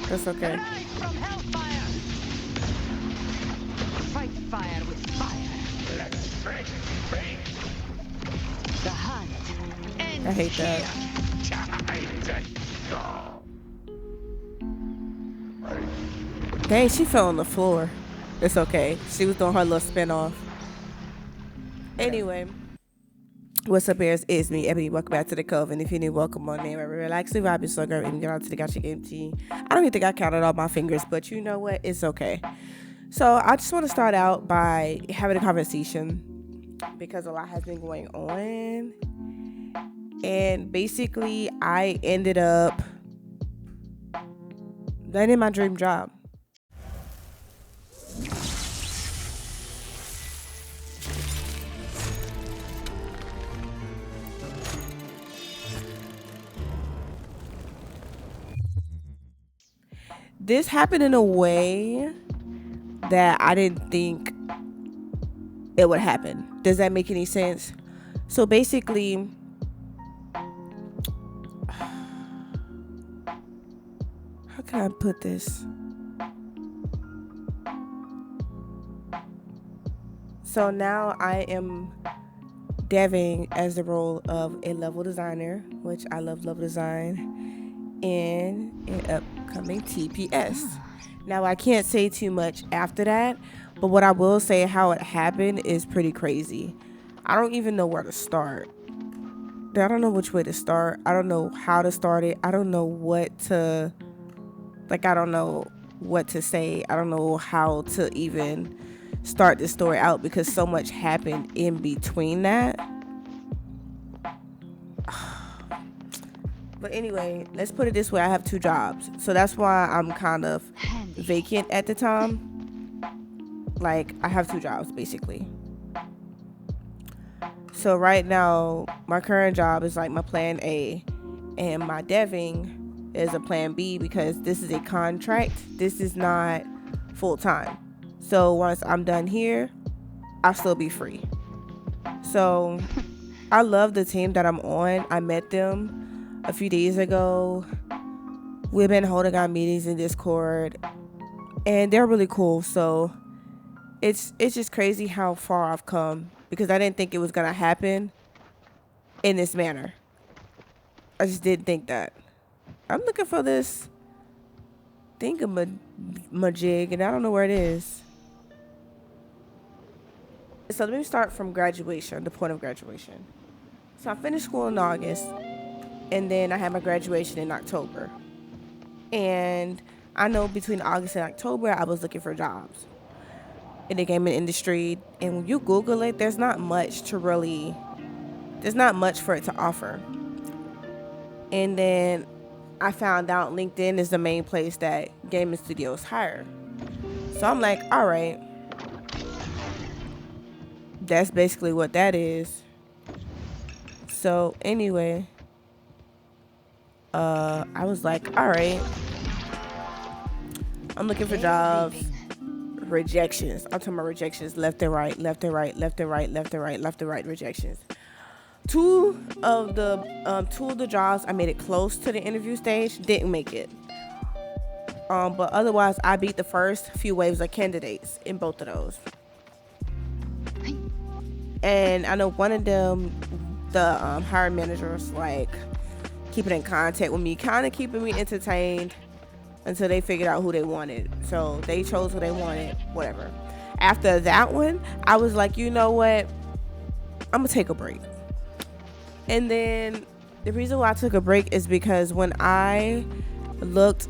That's okay. From hellfire. Fight fire with fire. Let's break. The hunt ends I hate that. Dang, she fell on the floor. It's okay. She was doing her little spin off. Anyway, what's up, bears? It's me, Ebony. Welcome back to the Coven. If you're new, welcome on name. Relax, vibe, your slugger, and get on to the Gotcha Game Tea. I don't even think I counted all my fingers, but you know what? It's okay. So I just want to start out by having a conversation because a lot has been going on. And basically, I ended up landing my dream job. This happened in a way that I didn't think it would happen. Does that make any sense? So basically, how can I put this? So now I am deving as the role of a level designer, which I love level design, in an upcoming TPS. Now I can't say too much after that, but what I will say, how it happened is pretty crazy. I don't even know where to start. I don't know which way to start. I don't know how to start it. I don't know what to, I don't know what to say. I don't know how to even start this story out because so much happened in between that. But anyway, let's put it this way. I have 2 jobs. So that's why I'm kind of vacant at the time. Like, I have 2 jobs, basically. So right now, my current job is like my plan A. And my deving is a plan B because this is a contract. This is not full time. So once I'm done here, I'll still be free. So I love the team that I'm on. I met them a few days ago. We've been holding our meetings in Discord and they're really cool. So it's just crazy how far I've come because I didn't think it was gonna happen in this manner. I just didn't think that. I'm looking for this thingamajig and I don't know where it is. So let me start from graduation, the point of graduation. So I finished school in August. And then I had my graduation in October. And I know between August and October, I was looking for jobs in the gaming industry. And when you Google it, there's not much for it to offer. And then I found out LinkedIn is the main place that gaming studios hire. So I'm like, all right. That's basically what that is. So anyway, I was like, all right, I'm looking for jobs. Rejections. I'm talking about rejections left and right, left and right, left and right, left and right, left and right rejections. Two of the jobs I made it close to the interview stage, didn't make it. But otherwise I beat the first few waves of candidates in both of those. And I know one of them, the hiring manager was like keeping in contact with me, kind of keeping me entertained until they figured out who they wanted. So they chose who they wanted, whatever. After that one, I was like, you know what? I'm gonna take a break. And then the reason why I took a break is because when I looked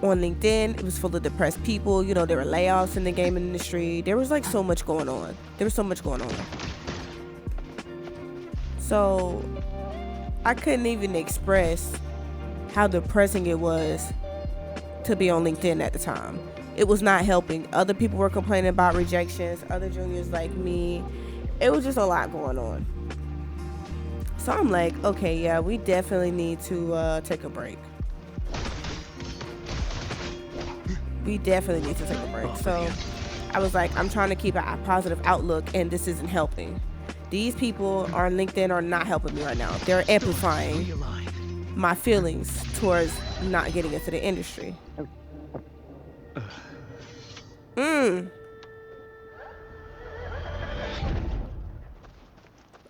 on LinkedIn, it was full of depressed people. You know, there were layoffs in the gaming industry. There was like so much going on. So I couldn't even express how depressing it was to be on LinkedIn at the time. It was not helping. Other people were complaining about rejections, other juniors like me. It was just a lot going on. So I'm like, okay, yeah, we definitely need to take a break. So I was like, I'm trying to keep a positive outlook and this isn't helping. These people on LinkedIn are not helping me right now. They're amplifying my feelings towards not getting into the industry.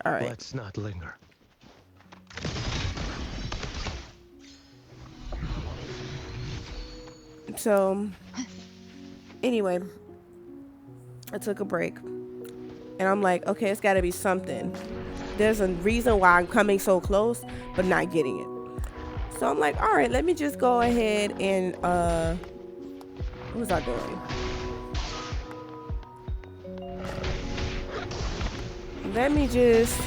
All right. Let's not linger. So, anyway, I took a break. And I'm like, okay, it's got to be something. There's a reason why I'm coming so close, but not getting it. So I'm like, all right, let me just go ahead and, what was I doing? Let me just...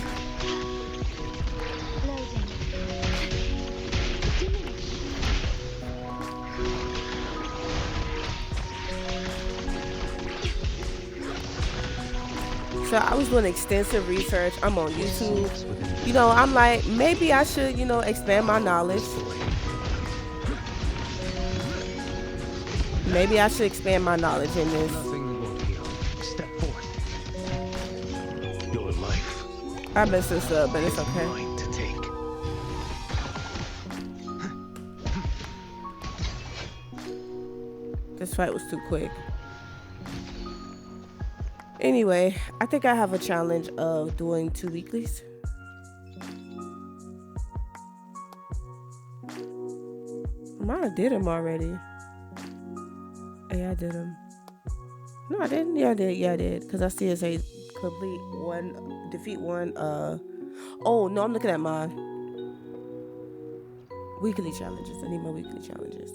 So I was doing extensive research. I'm on YouTube. You know, I'm like, maybe I should, you know, expand my knowledge. Maybe I should expand my knowledge in this. Nothing will heal. Step forth. Your life. I messed this up, but it's okay. Mine to take. This fight was too quick. Anyway, I think I have a challenge of doing 2 weeklies. I might have did them already. Yeah, I did them. No, I didn't. Yeah, I did. Yeah, I did. Because I see it say complete one, defeat one. Oh, no, I'm looking at my weekly challenges. I need my weekly challenges.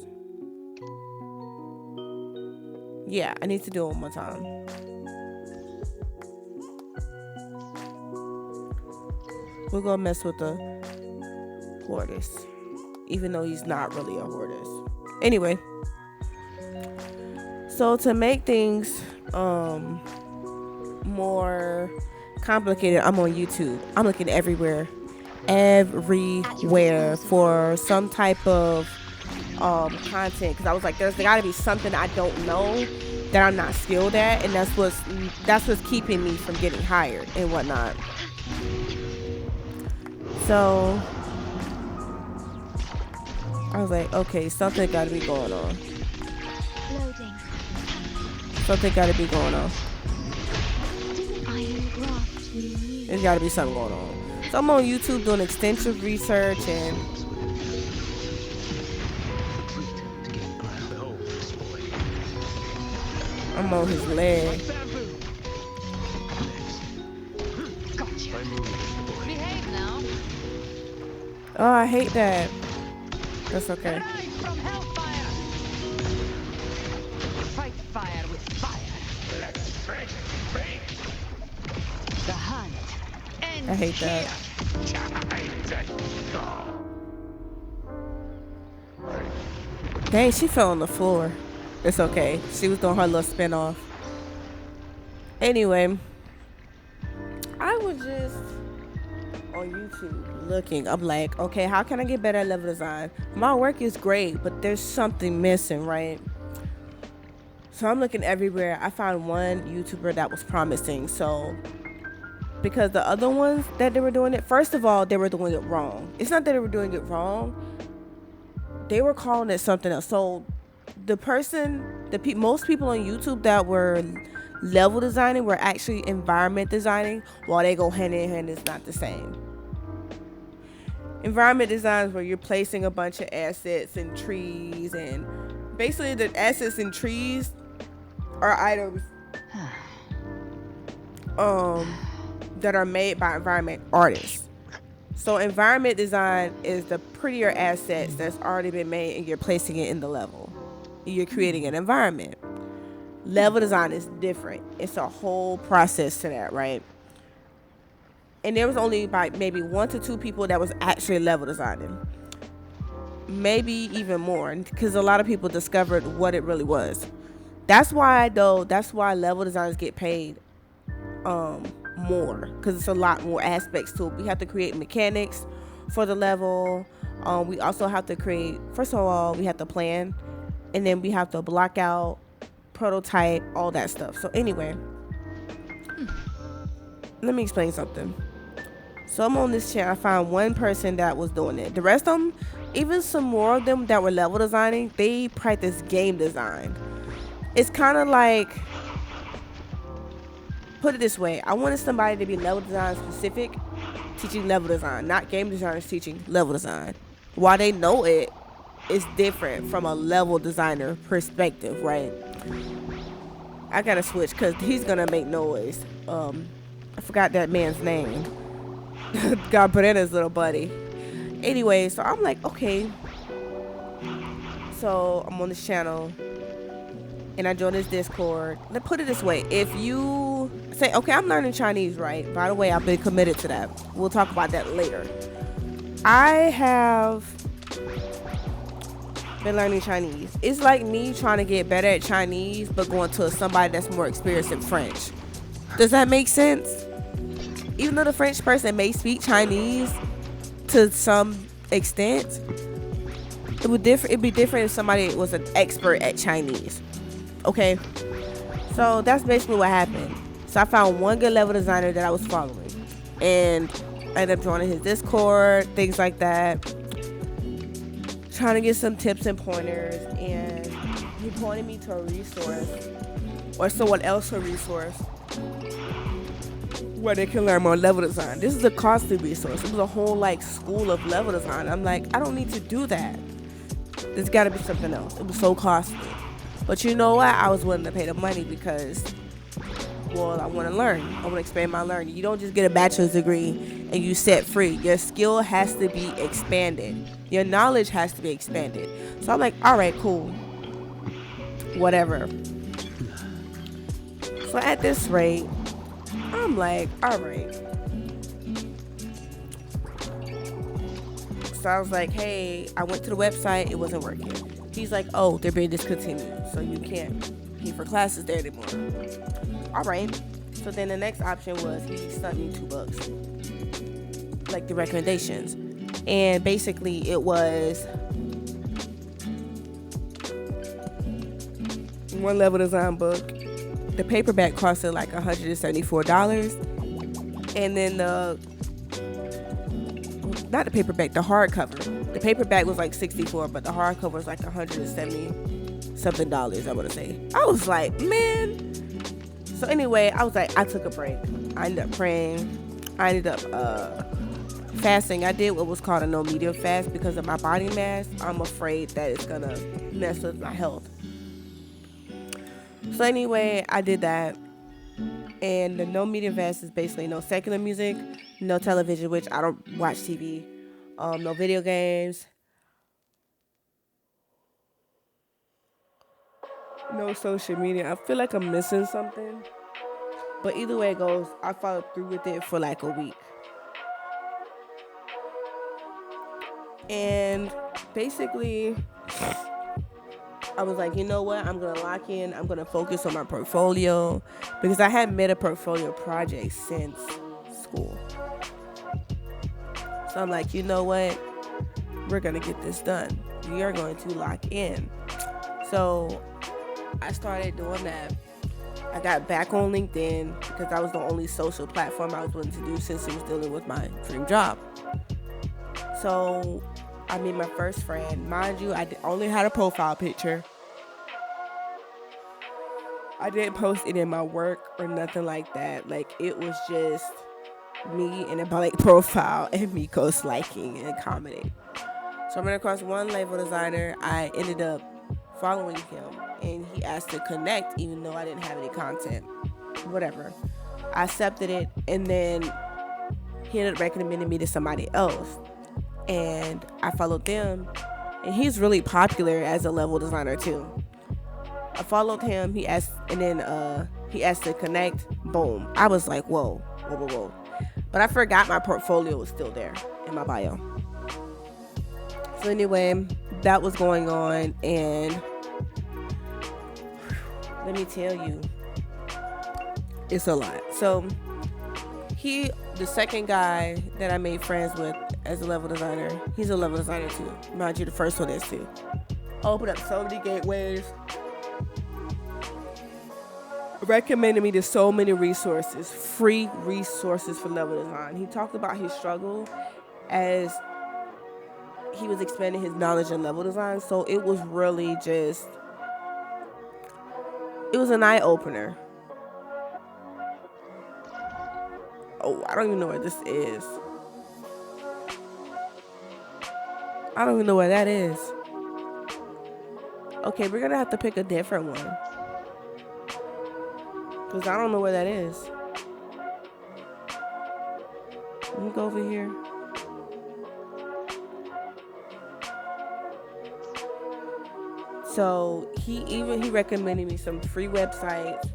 Yeah, I need to do it one more time. We're gonna mess with the Hortus, even though he's not really a Hortus. Anyway, so to make things more complicated, I'm on YouTube. I'm looking everywhere for some type of content, because I was like, there's got to be something I don't know that I'm not skilled at, and that's what's keeping me from getting hired and whatnot. So I was like, okay, something got to be going on. Loading. Something got to be going on. Iron graft we need. There's got to be something going on. So I'm on YouTube doing extensive research, and I'm on his leg. Gotcha. Behave now. Oh, I hate that. That's okay. Rise from hellfire. Fight fire with fire. The hunt ends I hate that. here. Dang, she fell on the floor. It's okay. She was doing her little spin off. Anyway, I was just on YouTube looking. I'm like, okay, how can I get better at level design? My work is great, but there's something missing, right? So I'm looking everywhere. I found one YouTuber that was promising. So because the other ones that they were doing it, first of all, they were doing it wrong. It's not that they were doing it wrong. They were calling it something else. So most people on YouTube that were level designing were actually environment designing, while they go hand in hand. It's not the same. Environment design is where you're placing a bunch of assets and trees, and basically the assets and trees are items that are made by environment artists. So environment design is the prettier assets that's already been made, and you're placing it in the level. You're creating an environment. Level design is different. It's a whole process to that, right? And there was only about maybe 1 to 2 people that was actually level designing. Maybe even more, because a lot of people discovered what it really was. That's why level designers get paid more, because it's a lot more aspects to it. We have to create mechanics for the level. We also have to create, first of all, we have to plan, and then we have to block out, prototype, all that stuff. So anyway, let me explain something. So I'm on this channel. I found one person that was doing it. The rest of them, even some more of them that were level designing, they practice game design. It's kind of like, put it this way, I wanted somebody to be level design specific, teaching level design, not game designers teaching level design. While they know it, it's different from a level designer perspective, right? I gotta switch because he's gonna make noise. I forgot that man's name. God put in his little buddy. Anyway, so I'm like, okay. So I'm on this channel and I joined this Discord. Let's put it this way. If you say, okay, I'm learning Chinese, right? By the way, I've been committed to that. We'll talk about that later. I have been learning Chinese. It's like me trying to get better at Chinese, but going to somebody that's more experienced in French. Does that make sense? Even though the French person may speak Chinese to some extent, it'd be different if somebody was an expert at Chinese. Okay, so that's basically what happened. So I found one good level designer that I was following, and I ended up joining his Discord, things like that, trying to get some tips and pointers. And he pointed me to a resource, or someone else a resource, where they can learn more level design. This is a costly resource. It was a whole like school of level design. I'm like, I don't need to do that. There's got to be something else. It was so costly. But you know what? I was willing to pay the money because, well, I want to learn. I want to expand my learning. You don't just get a bachelor's degree and you set free. Your skill has to be expanded. Your knowledge has to be expanded. So I'm like, all right, cool. Whatever. So at this rate, I'm like, all right. So I was like, hey, I went to the website. It wasn't working. He's like, oh, they're being discontinued, so you can't pay for classes there anymore. All right. So then the next option was he sent me $2, like the recommendations. And basically it was one level design book. The paperback costed like $174. And then not the paperback, the hardcover. The paperback was like $64, but the hardcover was like $170 something, I want to say. I was like, man. So anyway, I was like, I took a break. I ended up praying. I ended up fasting. I did what was called a no media fast because of my body mass. I'm afraid that it's gonna mess with my health. So anyway, I did that. And the no media fast is basically no secular music, no television, which I don't watch TV, no video games, no social media. I feel like I'm missing something. But either way it goes, I followed through with it for like a week. And basically, I was like, you know what? I'm going to lock in. I'm going to focus on my portfolio because I hadn't made a portfolio project since school. So I'm like, you know what? We're going to get this done. We are going to lock in. So I started doing that. I got back on LinkedIn because that was the only social platform I was willing to do since it was dealing with my dream job. So I made my first friend. Mind you, I only had a profile picture. I didn't post it in my work or nothing like that. Like, it was just me and a blank profile and me ghost liking and commenting. So I ran across one label designer. I ended up following him and he asked to connect even though I didn't have any content. Whatever. I accepted it and then he ended up recommending me to somebody else. And I followed them, and he's really popular as a level designer too. I followed him. He asked to connect. Boom. I was like, whoa. But I forgot my portfolio was still there in my bio. So anyway, that was going on, and let me tell you, it's a lot. So the second guy that I made friends with as a level designer, he's a level designer too. Mind you, the first one is too. Opened up so many gateways. Recommended me to so many resources, free resources for level design. He talked about his struggle as he was expanding his knowledge in level design. So it was really just, it was an eye opener. Oh, I don't even know where this is. I don't even know where that is. Okay, we're gonna have to pick a different one, because I don't know where that is. Let me go over here. So he recommended me some free websites,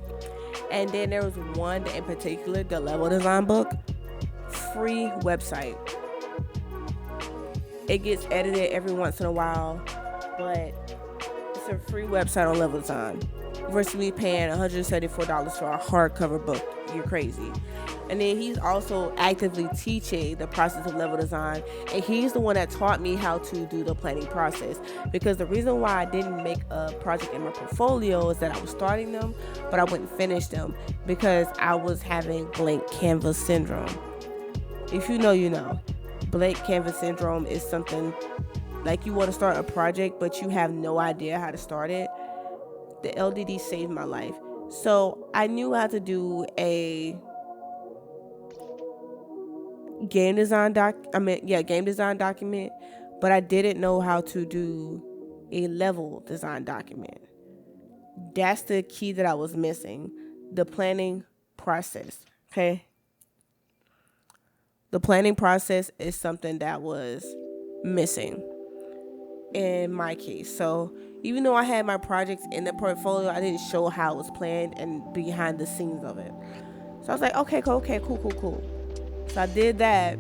and then there was one in particular, the level design book, free website. It gets edited every once in a while, but it's a free website on level design versus me paying $174 for a hardcover book. You're crazy. And then he's also actively teaching the process of level design, and he's the one that taught me how to do the planning process. Because the reason why I didn't make a project in my portfolio is that I was starting them, but I wouldn't finish them because I was having blank canvas syndrome. If you know, you know. Blank canvas syndrome is something like you want to start a project, but you have no idea how to start it. The LDD saved my life. So I knew how to do a game design document, but I didn't know how to do a level design document. That's the key that I was missing, the planning process. Okay. The planning process is something that was missing in my case. So even though I had my projects in the portfolio, I didn't show how it was planned and behind the scenes of it. So I was like, okay, cool. So I did that,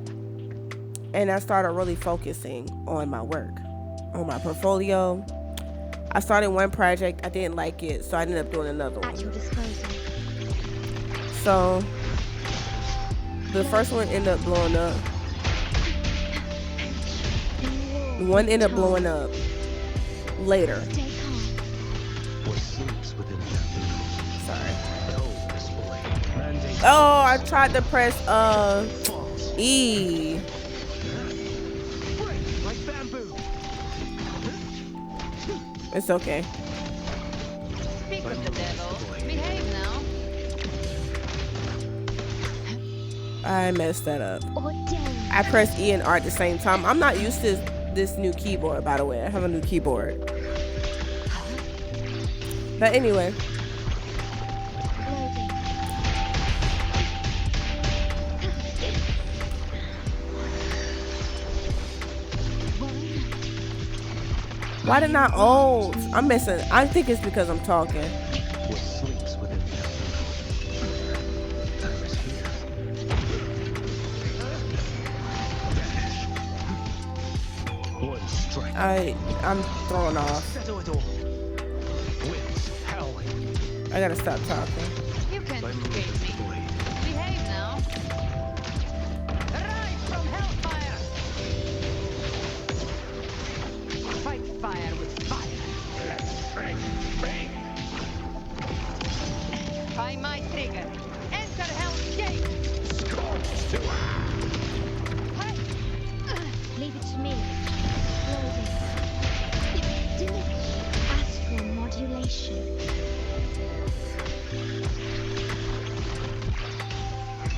and I started really focusing on my work, on my portfolio. I started one project, I didn't like it, so I ended up doing another one. At your disposal. So the first one ended up blowing up. One ended up blowing up later. Stay calm. What sleeps within that little Sorry. no display? Mandate Oh, I tried to press falls. E. Break like bamboo. It's okay. Speak of the devil. Behave now. I messed that up. Ordained. I pressed E and R at the same time. I'm not used to this new keyboard, by the way. I have a new keyboard. But anyway. Loading. Why did not ult? I'm missing. I think it's because I'm talking. What sleeps within that little time is here. One strike. I'm throwing off. Settle it all. Winds howling. I gotta stop talking. You can't My escape me. blade. Behave now. Rise from hellfire. Fight fire with fire. Let's bang. By my trigger. Enter hell's gate. Scorch to Hi. Leave it to me. Loading. Diminish. Astral modulation.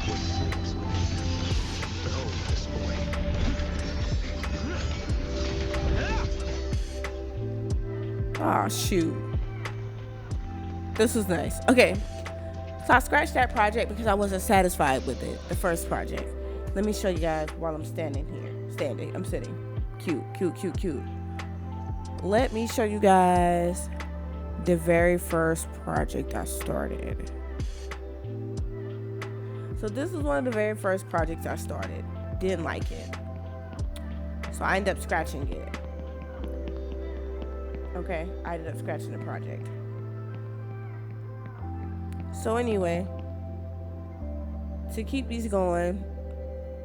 what sleeps within no display. Oh shoot. This was nice. Okay. So I scratched that project because I wasn't satisfied with it. The first project. Let me show you guys while I'm standing here. I'm sitting. Cute. Let me show you guys the very first project I started. So this is one of the very first projects I started. Didn't like it. So I ended up scratching it. Okay, I ended up scratching the project. So anyway, to keep these going,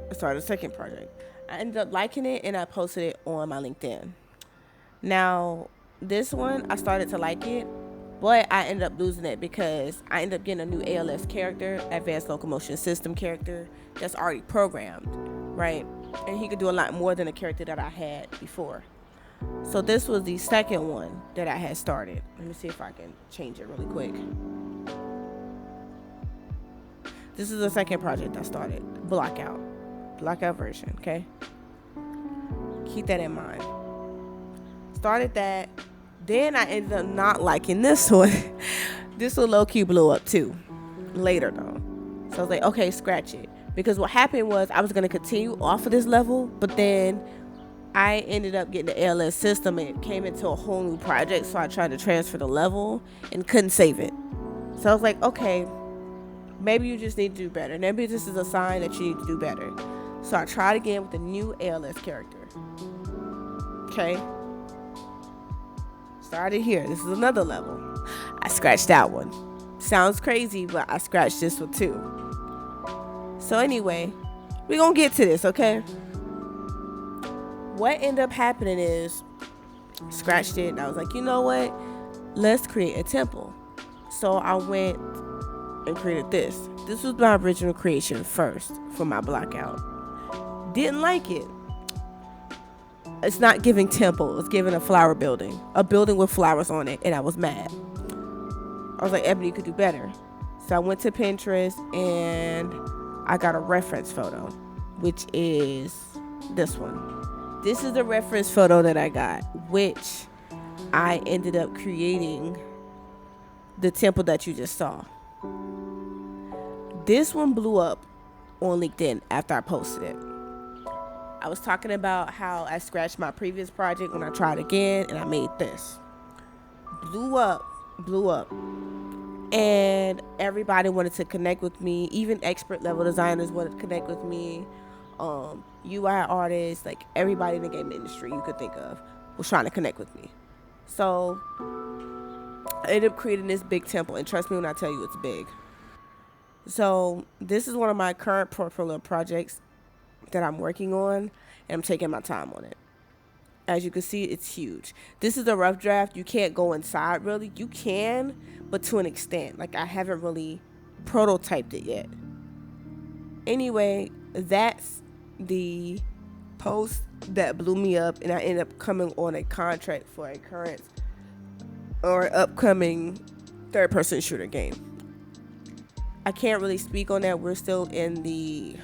I started a second project. I ended up liking it and I posted it on my LinkedIn. Now, this one, I started to like it, but I ended up losing it because I ended up getting a new ALS character, Advanced Locomotion System character, that's already programmed, right? and he could do a lot more than the character that I had before. So this was the second one that I had started. Let me see if I can change it really quick. This is the second project I started, Blackout version, okay? Keep that in mind. Started that, then I ended up not liking this one. This one low-key blew up too, later though. So I was like, okay, scratch it. Because what happened was I was gonna continue off of this level, but then I ended up getting the ALS system and it came into a whole new project, so I tried to transfer the level and couldn't save it. So I was like, okay, maybe you just need to do better. Maybe this is a sign that you need to do better. So I tried again with the new ALS character. Okay. Started here. This is another level. I scratched that one. Sounds crazy, but I scratched this one too. So anyway, we're gonna get to this, okay? What ended up happening is, scratched it, and I was like, you know what? Let's create a temple. So I went and created this. This was my original creation first for my Blackout. Didn't like it. It's not giving temple, it's giving a flower building. A building with flowers on it, and I was mad. I was like, Ebony could do better. So I went to Pinterest and I got a reference photo, which is this one. This is the reference photo that I got, which I ended up creating the temple that you just saw. This one blew up on LinkedIn after I posted it. I was talking about how I scratched my previous project when I tried again, and I made this. Blew up. And everybody wanted to connect with me. Even expert level designers wanted to connect with me. UI artists, like everybody in the game industry you could think of was trying to connect with me. So I ended up creating this big temple, and trust me when I tell you it's big. So this is one of my current portfolio projects that I'm working on, and I'm taking my time on it. As you can see, it's huge. This is a rough draft. You can't go inside really. You can, but to an extent. Like, I haven't really prototyped it yet. Anyway, that's the post that blew me up, and I ended up coming on a contract for a current or upcoming third-person shooter game. I can't really speak on that. We're still in the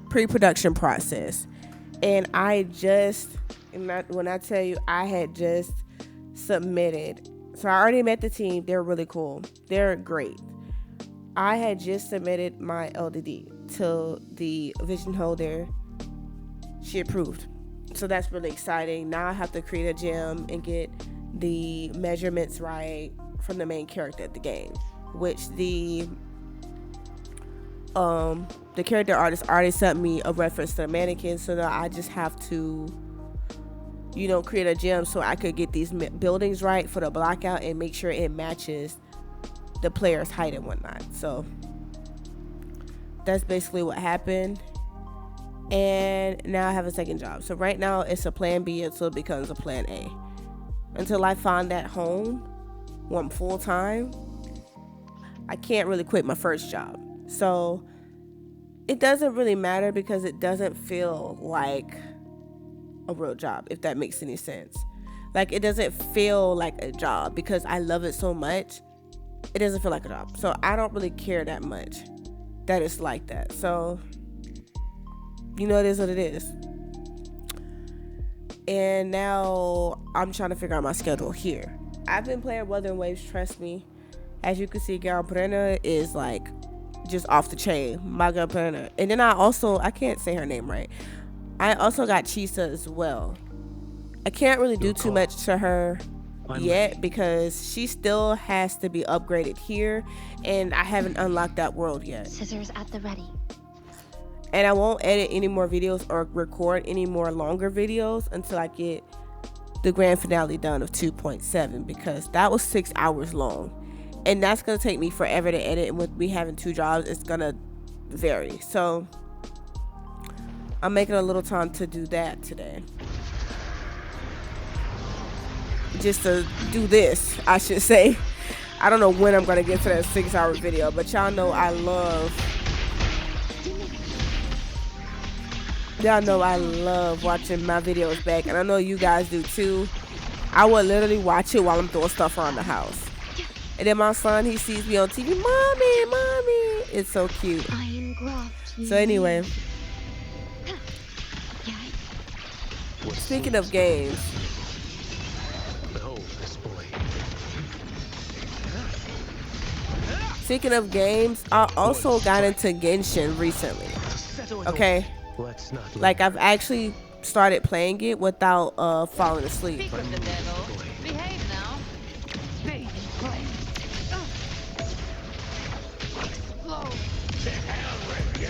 pre-production process. And when I tell you, I had just submitted. So I already met the team. They're really cool. They're great. I had just submitted my LDD to the vision holder. She approved. So that's really exciting. Now I have to create a gem and get the measurements right from the main character of the game, which the character artist already sent me a reference to the mannequin, so that I just have to, create a gem so I could get these buildings right for the Blackout and make sure it matches the player's height and whatnot. So that's basically what happened. And now I have a second job. So right now it's a plan B until it becomes a plan A. Until I find that home where I'm full time, I can't really quit my first job. So it doesn't really matter because it doesn't feel like a real job, if that makes any sense. Like, it doesn't feel like a job because I love it so much. It doesn't feel like a job. So I don't really care that much that it's like that. So, it is what it is. And now I'm trying to figure out my schedule here. I've been playing Wuthering Waves, trust me. As you can see, Gal Brenner is like just off the chain. My girl Brenner. And then I can't say her name right. I also got Chisa as well. I can't really do too much to her yet because she still has to be upgraded here, and I haven't unlocked that world yet. Scissors at the ready. And I won't edit any more videos or record any more longer videos until I get the grand finale done of 2.7, because that was 6 hours long, and that's gonna take me forever to edit, and with me having 2 jobs, it's gonna vary. So I'm making a little time to do that today. Just to do this, I should say. I don't know when I'm gonna get to that 6-hour video, but y'all know I love Y'all know I love watching my videos back, and I know you guys do too. I would literally watch it while I'm doing stuff around the house. And then my son, he sees me on TV, mommy, mommy. It's so cute. So anyway, speaking of games, Behold this boy. I also got into Genshin recently. Okay, Let's not like I've actually started playing it without falling asleep. Speak of the devil. Behave now. Bathe in flame. Explode. To hell with you.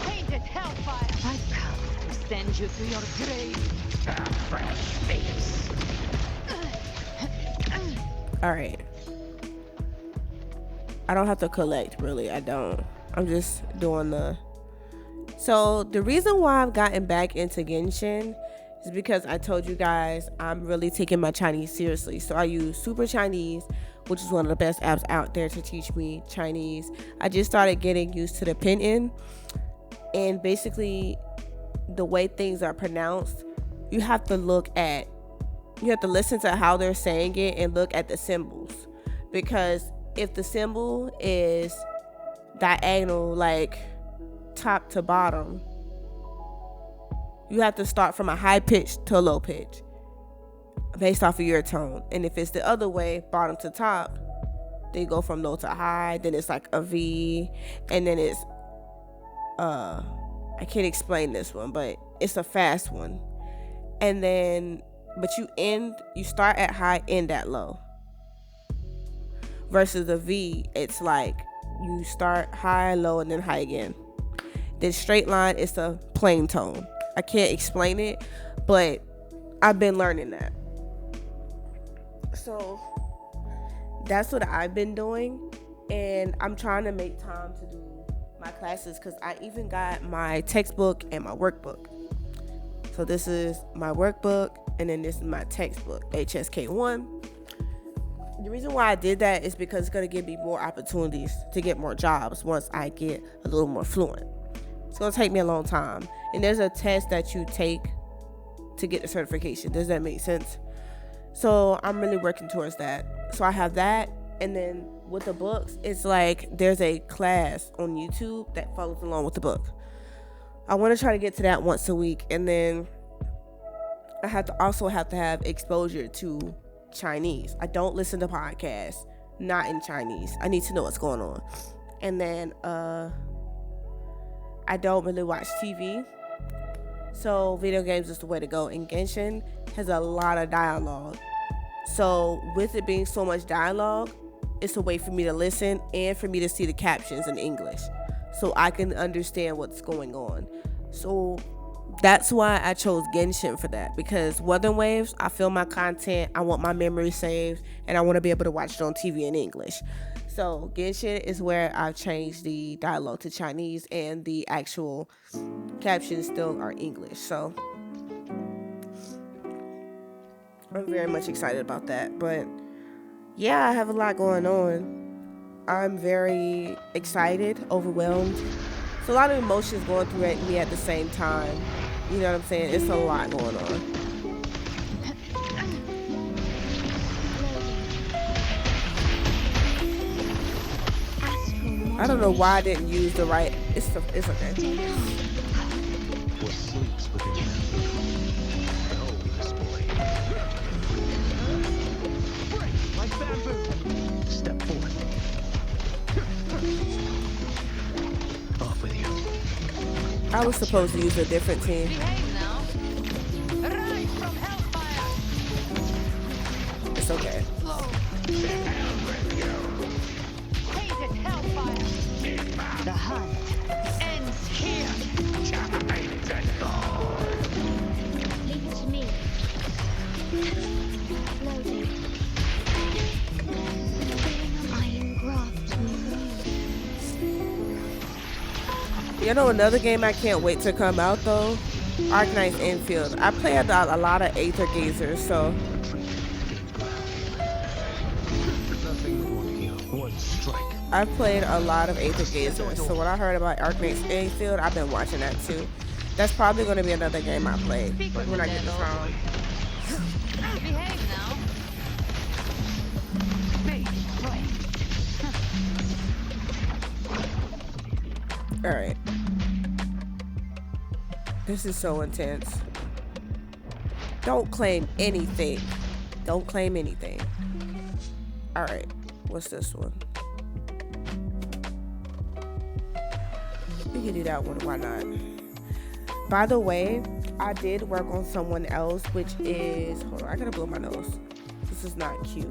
Painted hellfire. I've come to send you to your grave. Fresh face. All right. I don't have to collect, really. I don't. I'm just doing the... So the reason why I've gotten back into Genshin is because I told you guys I'm really taking my Chinese seriously. So I use Super Chinese, which is one of the best apps out there to teach me Chinese. I just started getting used to the pinyin, and basically the way things are pronounced, you have to listen to how they're saying it and look at the symbols, because if the symbol is diagonal, like top to bottom, you have to start from a high pitch to a low pitch based off of your tone. And if it's the other way, bottom to top, they go from low to high. Then it's like a V, and then it's I can't explain this one, but it's a fast one. And then but you start at high, end at low. Versus a V, it's like you start high, low, and then high again. Then straight line is a plain tone. I can't explain it, but I've been learning that. So that's what I've been doing, and I'm trying to make time to do my classes, because I even got my textbook and my workbook. So this is my workbook, and then this is my textbook, HSK1. The reason why I did that is because it's going to give me more opportunities to get more jobs once I get a little more fluent. It's going to take me a long time. And there's a test that you take to get the certification. Does that make sense? So I'm really working towards that. So I have that. And then with the books, it's like there's a class on YouTube that follows along with the book. I want to try to get to that once a week. And then I have to have exposure to Chinese. I don't listen to podcasts not in Chinese. I need to know what's going on. And then I don't really watch TV, so video games is the way to go. And Genshin has a lot of dialogue, so with it being so much dialogue, it's a way for me to listen and for me to see the captions in English, so I can understand what's going on. So that's why I chose Genshin for that, because Wuthering Waves, I feel my content, I want my memory saved, and I want to be able to watch it on TV in English. So Genshin is where I've changed the dialogue to Chinese, and the actual captions still are English. So I'm very much excited about that. But yeah, I have a lot going on. I'm very excited, overwhelmed. It's a lot of emotions going through at me at the same time. You know what I'm saying? It's a lot going on. I don't know why I didn't use the right. It's okay. What sleeps within you? Behold this boy. Like bamboo. Step forth. Off with you. I was supposed to use a different team. Behave now. Rise from hellfire. It's okay. Painted hellfire. The hunt ends here. Leave it to me. Loading. Iron graft removed. You know another game I can't wait to come out though? Arknight's Infield. I play a lot of Aether Gazers, so One strike. I've played a lot of Aether Gazers. So when I heard about Arknight's Infield, I've been watching that too. That's probably gonna be another game I play when I get the time. Behave now. Stage right. All right. This is so intense. Don't claim anything. Don't claim anything. All right. What's this one? We can do that one. Why not? By the way, I did work on someone else, which is... Hold on. I gotta blow my nose. This is not cute.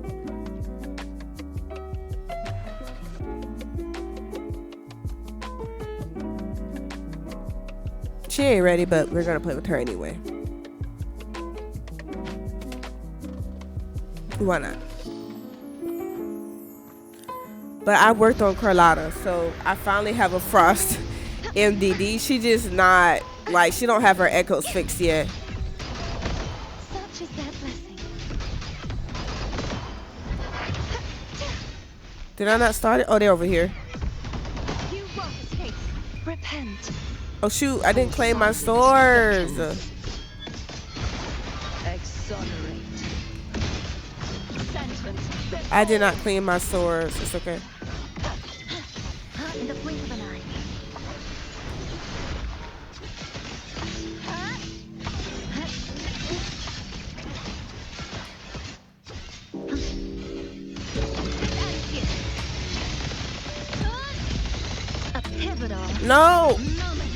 She ain't ready, but we're gonna play with her anyway. Why not? But I worked on Carlotta, so I finally have a Frost MDD. She just not, like, she don't have her echoes fixed yet. Such is their blessing. Did I not start it? Oh, they're over here. You won't escape. Repent. Oh shoot, I didn't claim my swords. Exonerate. Sentence. I did not claim my swords. It's okay. In the blink of an eye. A pivotal No! moment.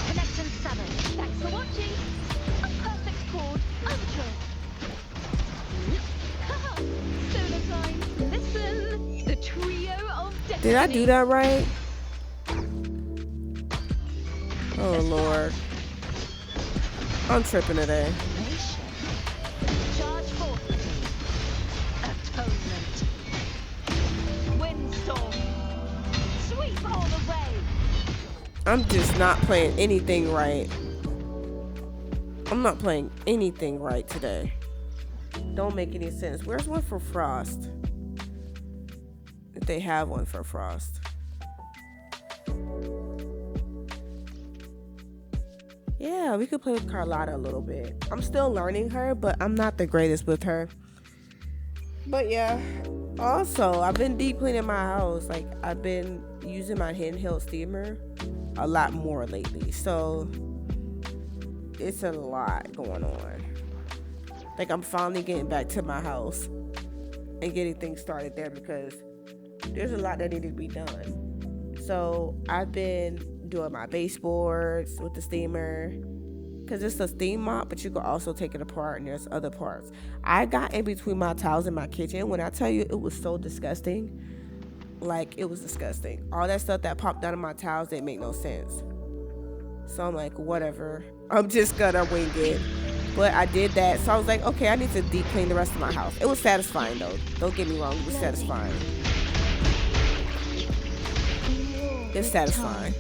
Connection 7. Thanks for watching. A perfect chord. Ultra. Solar time. Listen. The trio of destiny. Did I do that right? Oh Lord. I'm tripping today. Charge forth. Atonement. Windstorm. Sweep all the way. I'm just not playing anything right. I'm not playing anything right today. Don't make any sense. Where's one for Frost? If they have one for Frost. Yeah, we could play with Carlotta a little bit. I'm still learning her, but I'm not the greatest with her. But yeah, also, I've been deep cleaning my house. Like, I've been using my handheld steamer a lot more lately. So, it's a lot going on. Like, I'm finally getting back to my house and getting things started there because there's a lot that needed to be done. So, I've been doing my baseboards with the steamer because it's a steam mop, but you can also take it apart and there's other parts. I got in between my towels in my kitchen. When I tell you it was so disgusting, like, it was disgusting. All that stuff that popped out of my towels didn't make no sense. So I'm like, whatever, I'm just gonna wing it. But I did that, so I was like, okay, I need to deep clean the rest of my house. It was satisfying though, don't get me wrong, it was satisfying. It's satisfying.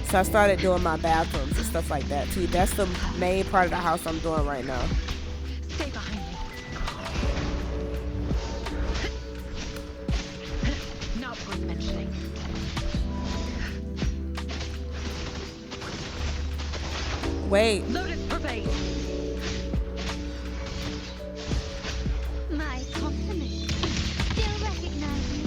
So I started doing my bathrooms and stuff like that too. That's the main part of the house I'm doing right now. Stay behind me. Not worth mentioning. Wait, Lotus pervade. My compliment. Still recognize me.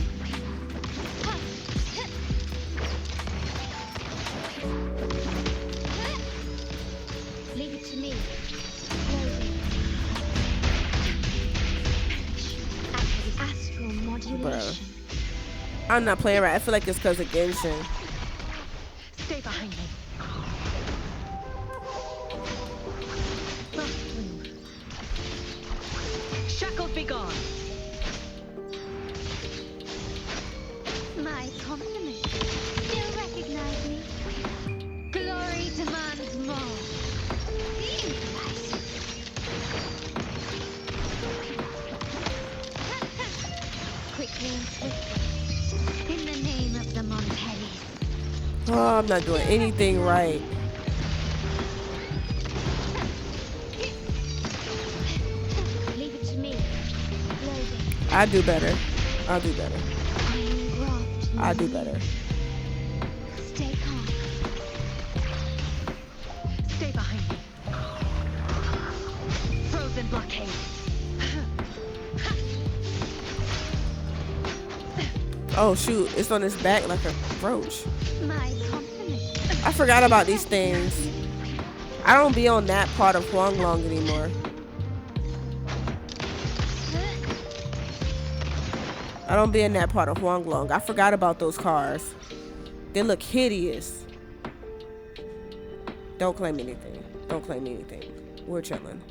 Leave it to me. Closing. Astral modulation. I'm not playing right. I feel like it's because of Genshin. Stay behind me. Frost bloom. Shackles be gone. My compliment. Still recognize me. Glory demands more. Quickly and swiftly. In the name of the Montellis. Oh, I'm not doing anything right. Leave it to me. Loading. I do better. I'll do better. I'll do better. Stay calm. Stay behind me. Frozen blockade. Oh shoot, it's on his back like a roach. My compliments. I forgot about these things. I don't be on that part of Huanglong anymore. I don't be in that part of Huanglong. I forgot about those cars. They look hideous. Don't claim anything. Don't claim anything. We're chilling.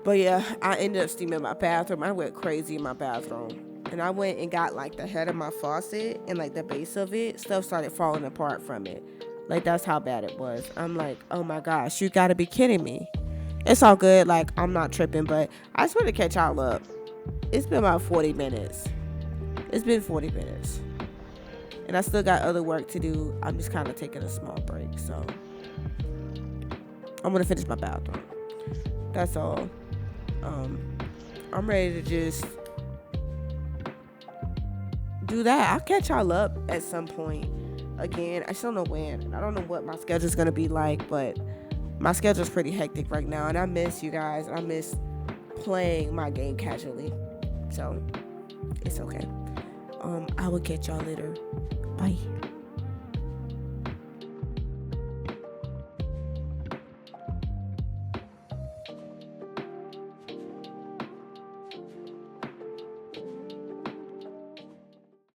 But yeah, I ended up steaming my bathroom. I went crazy in my bathroom. And I went and got like the head of my faucet and like the base of it. Stuff started falling apart from it. Like that's how bad it was. I'm like, oh my gosh, you gotta be kidding me. It's all good. Like I'm not tripping, but I just want to catch y'all up. It's been about 40 minutes. It's been 40 minutes. And I still got other work to do. I'm just kind of taking a small break. So I'm going to finish my bathroom. That's all. I'm ready to just do that. I'll catch y'all up at some point. Again, I still don't know when. I don't know what my schedule's going to be like, but my schedule's pretty hectic right now. And I miss you guys. I miss playing my game casually. So it's okay. I will catch y'all later. Bye.